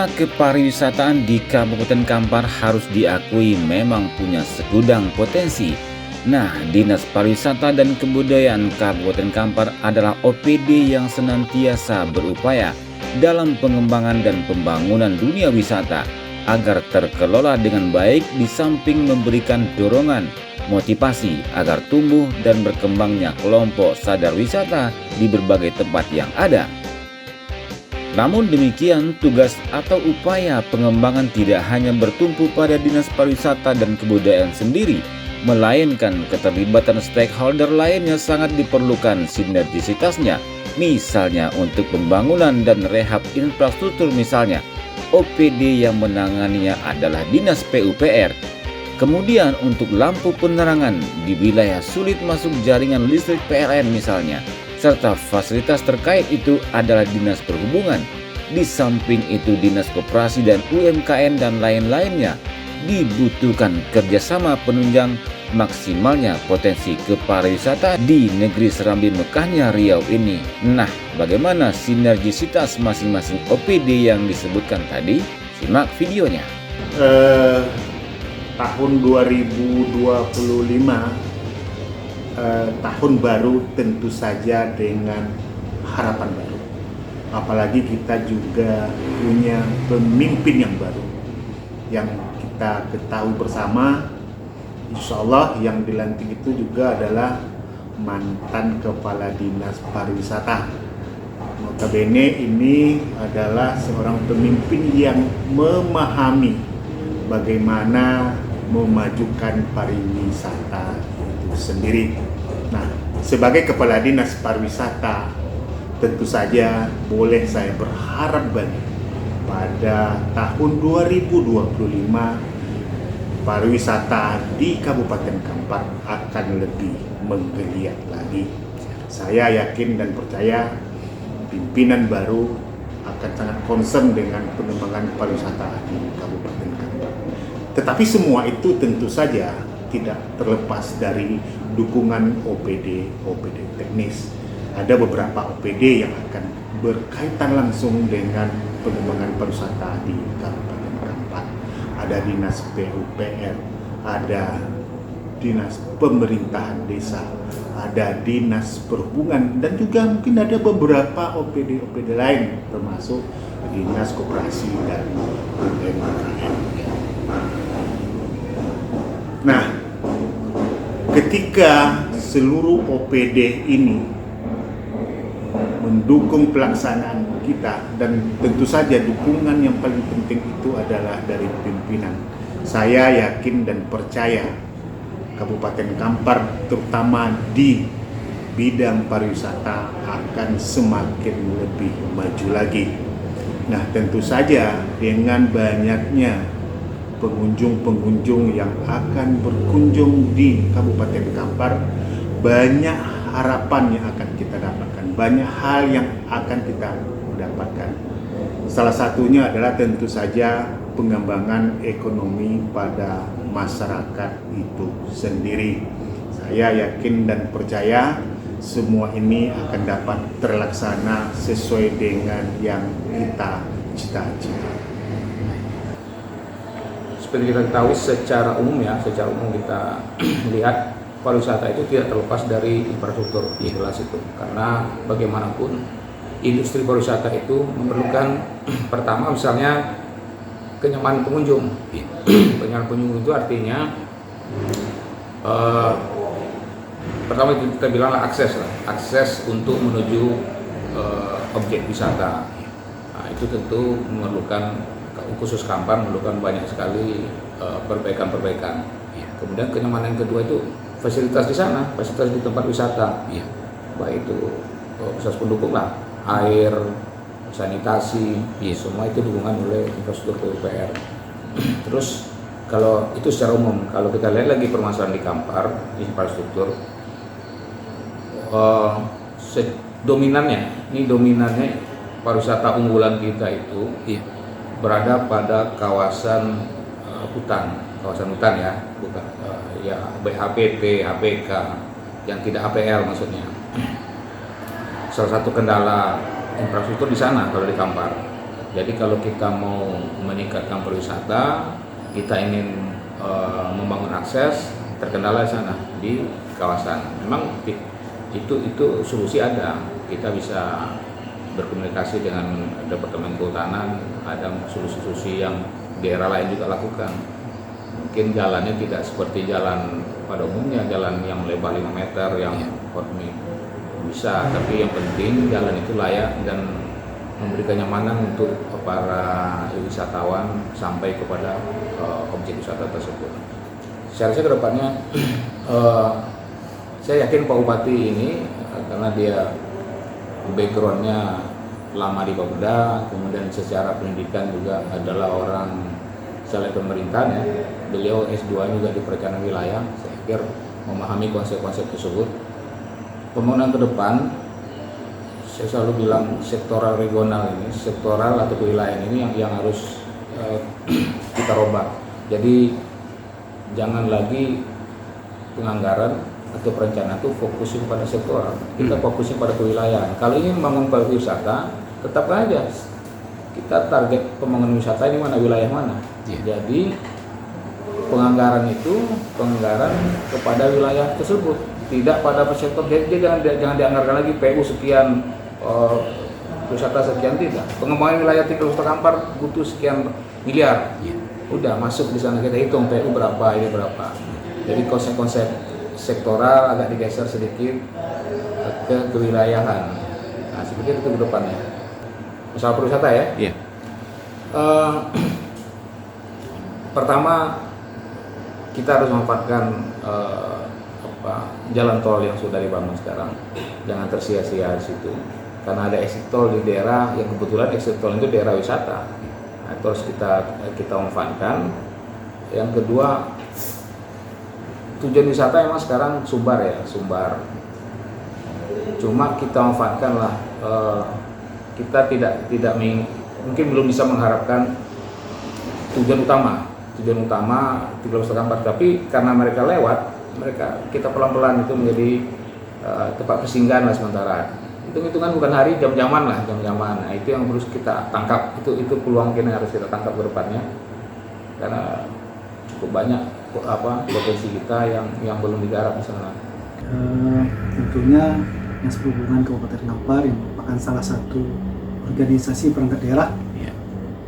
Usaha kepariwisataan di Kabupaten Kampar harus diakui memang punya segudang potensi. Nah, Dinas Pariwisata dan Kebudayaan Kabupaten Kampar adalah OPD yang senantiasa berupaya dalam pengembangan dan pembangunan dunia wisata agar terkelola dengan baik, di samping memberikan dorongan motivasi agar tumbuh dan berkembangnya kelompok sadar wisata di berbagai tempat yang ada. Namun demikian, tugas atau upaya pengembangan tidak hanya bertumpu pada Dinas Pariwisata dan Kebudayaan sendiri, melainkan keterlibatan stakeholder lainnya sangat diperlukan sinergisitasnya. Misalnya untuk pembangunan dan rehab infrastruktur misalnya, OPD yang menanganinya adalah Dinas PUPR. Kemudian untuk lampu penerangan di wilayah sulit masuk jaringan listrik PLN misalnya, serta fasilitas terkait itu adalah Dinas Perhubungan. Di samping itu Dinas Koperasi dan UMKM dan lain-lainnya. Dibutuhkan kerjasama penunjang maksimalnya potensi kepariwisata di negeri serambi Mekahnya Riau ini. Nah, bagaimana sinergisitas masing-masing OPD yang disebutkan tadi? Simak videonya. Tahun 2025 tahun baru tentu saja dengan harapan baru. Apalagi kita juga punya pemimpin yang baru. Yang kita ketahui bersama, insya Allah yang dilantik itu juga adalah mantan Kepala Dinas Pariwisata. Notabene ini adalah seorang pemimpin yang memahami bagaimana memajukan pariwisata itu sendiri. Nah, sebagai Kepala Dinas Pariwisata, tentu saja boleh saya berharap banyak pada tahun 2025 pariwisata di Kabupaten Kampar akan lebih menggeliat lagi. Saya yakin dan percaya pimpinan baru akan sangat concern dengan pengembangan pariwisata di Kabupaten Kampar. Tetapi semua itu tentu saja tidak terlepas dari dukungan OPD teknis. Ada beberapa OPD yang akan berkaitan langsung dengan pengembangan pariwisata di Kabupaten Kampar. Ada Dinas PUPR, ada Dinas Pemerintahan Desa, ada Dinas Perhubungan, dan juga mungkin ada beberapa OPD lain termasuk Dinas Koperasi dan UMKM. Nah, ketika seluruh OPD ini mendukung pelaksanaan kita, dan tentu saja dukungan yang paling penting itu adalah dari pimpinan. Saya yakin dan percaya Kabupaten Kampar terutama di bidang pariwisata akan semakin lebih maju lagi. Nah, tentu saja dengan banyaknya pengunjung-pengunjung yang akan berkunjung di Kabupaten Kampar, banyak harapan yang akan kita dapatkan, banyak hal yang akan kita dapatkan. Salah satunya adalah tentu saja pengembangan ekonomi pada masyarakat itu sendiri. Saya yakin dan percaya semua ini akan dapat terlaksana sesuai dengan yang kita cita-cita. Seperti kita ketahui secara umum kita lihat pariwisata itu tidak terlepas dari infrastruktur, jelas itu. Karena bagaimanapun industri pariwisata itu memerlukan pertama misalnya kenyamanan pengunjung. Kenyamanan pengunjung itu artinya pertama itu kita bilanglah akses untuk menuju objek wisata. Nah, itu tentu memerlukan, khusus Kampar memerlukan banyak sekali perbaikan-perbaikan. Kemudian kenyamanan yang kedua itu fasilitas di sana, fasilitas di tempat wisata, baik itu fasilitas pendukung lah, air, sanitasi, semua itu dukungan oleh infrastruktur PUPR. Terus kalau itu secara umum, kalau kita lihat lagi permasalahan di Kampar, infrastruktur, dominannya pariwisata unggulan kita itu berada pada kawasan hutan ya, bukan ya BHPT, HPK yang tidak APL maksudnya. Salah satu kendala infrastruktur di sana kalau di Kampar. Jadi kalau kita mau meningkatkan pariwisata, kita ingin membangun akses, terkendala di sana di kawasan. Memang itu solusi ada. Kita bisa berkomunikasi dengan Departemen Kehutanan, ada solusi-solusi yang daerah lain juga lakukan. Mungkin jalannya tidak seperti jalan pada umumnya, jalan yang lebar 5 meter yang bisa, tapi yang penting jalan itu layak dan memberi kenyamanan untuk para wisatawan sampai kepada objek wisata tersebut. Saya rasa kedepannya saya yakin Pak Bupati ini karena dia backgroundnya lama di Bapeda, kemudian secara pendidikan juga adalah orang selain pemerintahan ya. Beliau S2 juga di perencanaan wilayah. Saya pikir memahami konsep-konsep tersebut. Pembangunan ke depan, saya selalu bilang sektoral regional ini, sektoral atau kewilayahan ini yang harus kita robah. Jadi jangan lagi penganggaran atau perencanaan itu fokusin pada sektoral, kita fokusin pada kewilayahan. Kalau ingin membangun pariwisata, tetap aja kita target pembangunan wisata ini mana, wilayah mana. Jadi penganggaran itu penganggaran kepada wilayah tersebut, tidak pada sektor. Jadi jangan dianggarkan lagi PU sekian, wisata sekian, tidak. Pengembangan wilayah Tinggal Kota Kampar butuh sekian miliar. Udah masuk di sana, kita hitung PU berapa, ini berapa. Jadi konsep-konsep sektoral agak digeser sedikit ke kewilayahan. Nah, seperti itu ke depannya. Masalah pariwisata ya. Iya. Pertama, kita harus memanfaatkan jalan tol yang sudah dibangun sekarang. Jangan tersia-sia di situ. Karena ada exit tol di daerah yang kebetulan exit tol itu daerah wisata. Nah, itu harus kita manfaatkan. Yang kedua, tujuan wisata emang sekarang Sumbar ya, Sumbar. Cuma kita manfaatkan lah. Kita tidak mungkin belum bisa mengharapkan tujuan utama Tinggal Kota Kampar. Tapi karena mereka lewat, kita pelan-pelan itu menjadi tempat persinggahan lah sementara. Hitung-hitungan bukan hari, jam-jaman lah, jam-jaman. Nah, itu yang harus kita tangkap. Itu peluang yang harus kita tangkap ke depannya. Karena cukup banyak potensi kita yang belum digarap di sana. Tentunya yang sehubungan Kabupaten Kampar yang merupakan salah satu organisasi perangkat daerah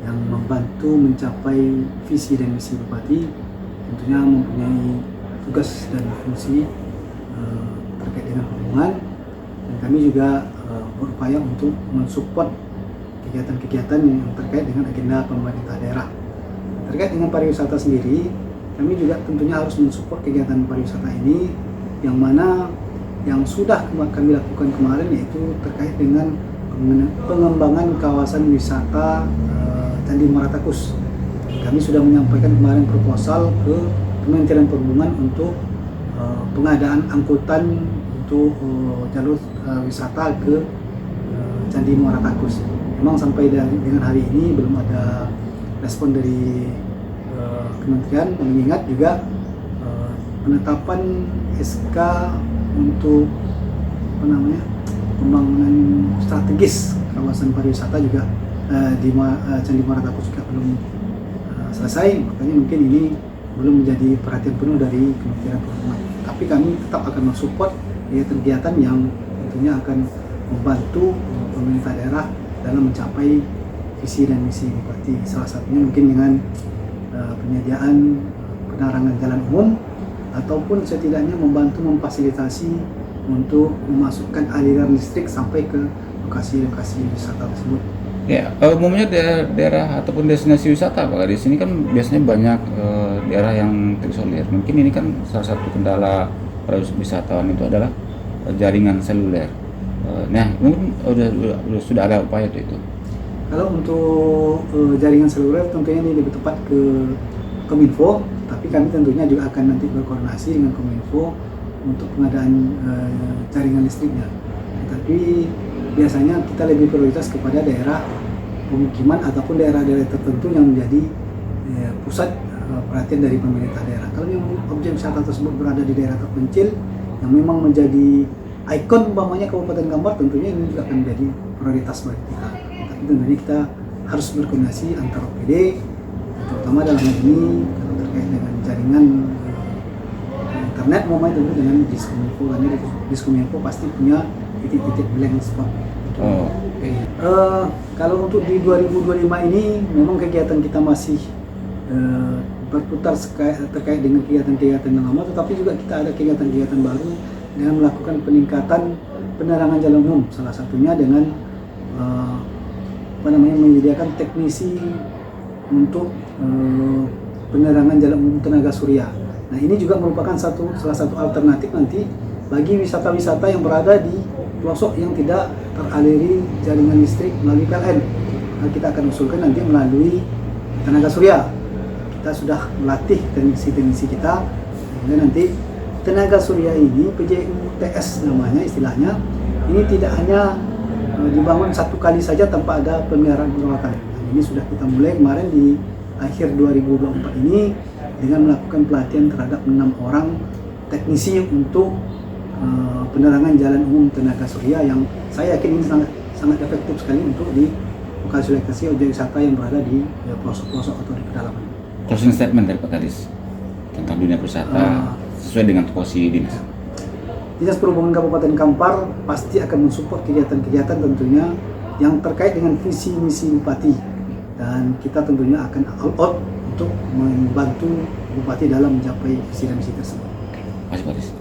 yang membantu mencapai visi dan misi Bupati, tentunya mempunyai tugas dan fungsi terkait dengan hubungan, dan kami juga berupaya untuk mensupport kegiatan-kegiatan yang terkait dengan agenda pemerintah daerah. Terkait dengan pariwisata sendiri, kami juga tentunya harus mensupport kegiatan pariwisata ini, yang mana yang sudah kami lakukan kemarin yaitu terkait dengan pengembangan kawasan wisata Candi Muara Takus. Kami sudah menyampaikan kemarin proposal ke Kementerian Perhubungan untuk pengadaan angkutan untuk jalur wisata ke Candi Muara Takus. Memang sampai dengan hari ini belum ada respon dari Kementerian, mengingat juga penetapan SK untuk pembangunan strategis kawasan pariwisata juga di Candi Muara Takus juga belum selesai. Makanya mungkin ini belum menjadi perhatian penuh dari Kementerian Perhubungan. Tapi kami tetap akan mensupport kegiatan yang tentunya akan membantu pemerintah daerah dalam mencapai visi dan misi Bupati. Salah satunya mungkin dengan penyediaan penerangan jalan umum, ataupun setidaknya membantu memfasilitasi untuk memasukkan aliran listrik sampai ke lokasi-lokasi wisata tersebut. Ya, umumnya daerah ataupun destinasi wisata, Pak. Di sini kan biasanya banyak daerah yang terisolir. Mungkin ini kan salah satu kendala para wisatawan itu adalah jaringan seluler. Nah, mungkin sudah ada upaya itu. Kalau untuk jaringan seluler tentunya ini lebih tepat ke Kominfo, tapi kami tentunya juga akan nanti berkoordinasi dengan Kominfo untuk pengadaan jaringan listriknya. Tapi biasanya kita lebih prioritas kepada daerah pemukiman ataupun daerah-daerah tertentu yang menjadi pusat perhatian dari pemerintah daerah. Kalau yang objek wisata tersebut berada di daerah terpencil yang memang menjadi ikon umpamanya Kabupaten Kampar, tentunya ini juga akan menjadi prioritas bagi kita. Tapi tentunya kita harus berkoordinasi antar OPD, terutama dalam hal ini kalau terkait dengan jaringan internet maupun tentu dengan Diskominfo, karena Diskominfo pasti punya titik-titik blank spot. Oh. Kalau untuk di 2025 ini memang kegiatan kita masih berputar terkait dengan kegiatan-kegiatan yang lama, tetapi juga kita ada kegiatan-kegiatan baru dengan melakukan peningkatan penerangan jalan umum, salah satunya dengan menyediakan teknisi untuk penerangan jalan umum tenaga surya. Nah, ini juga merupakan salah satu alternatif nanti bagi wisata-wisata yang berada di pelosok yang tidak teraliri jaringan listrik melalui PLN. Nah, kita akan usulkan nanti melalui tenaga surya. Kita sudah melatih teknisi-teknisi kita, sehingga nanti tenaga surya ini, PJUTS namanya istilahnya, ini tidak hanya dibangun satu kali saja tanpa ada pemeliharaan perawatan. Nah, ini sudah kita mulai kemarin di akhir 2024 ini dengan melakukan pelatihan terhadap 6 orang teknisi untuk penerangan jalan umum tenaga surya, yang saya yakin ini sangat efektif sekali untuk di fasilitasi objek wisata yang berada di pelosok-pelosok atau di pedalaman. Closing statement dari Pak Kadis tentang dunia pariwisata sesuai dengan tupoksi dinas. Dinas Perhubungan Kabupaten Kampar pasti akan mensupport kegiatan-kegiatan tentunya yang terkait dengan visi misi Bupati, dan kita tentunya akan all out untuk membantu Bupati dalam mencapai visi dan misi tersebut. Terima kasih Pak Kadis.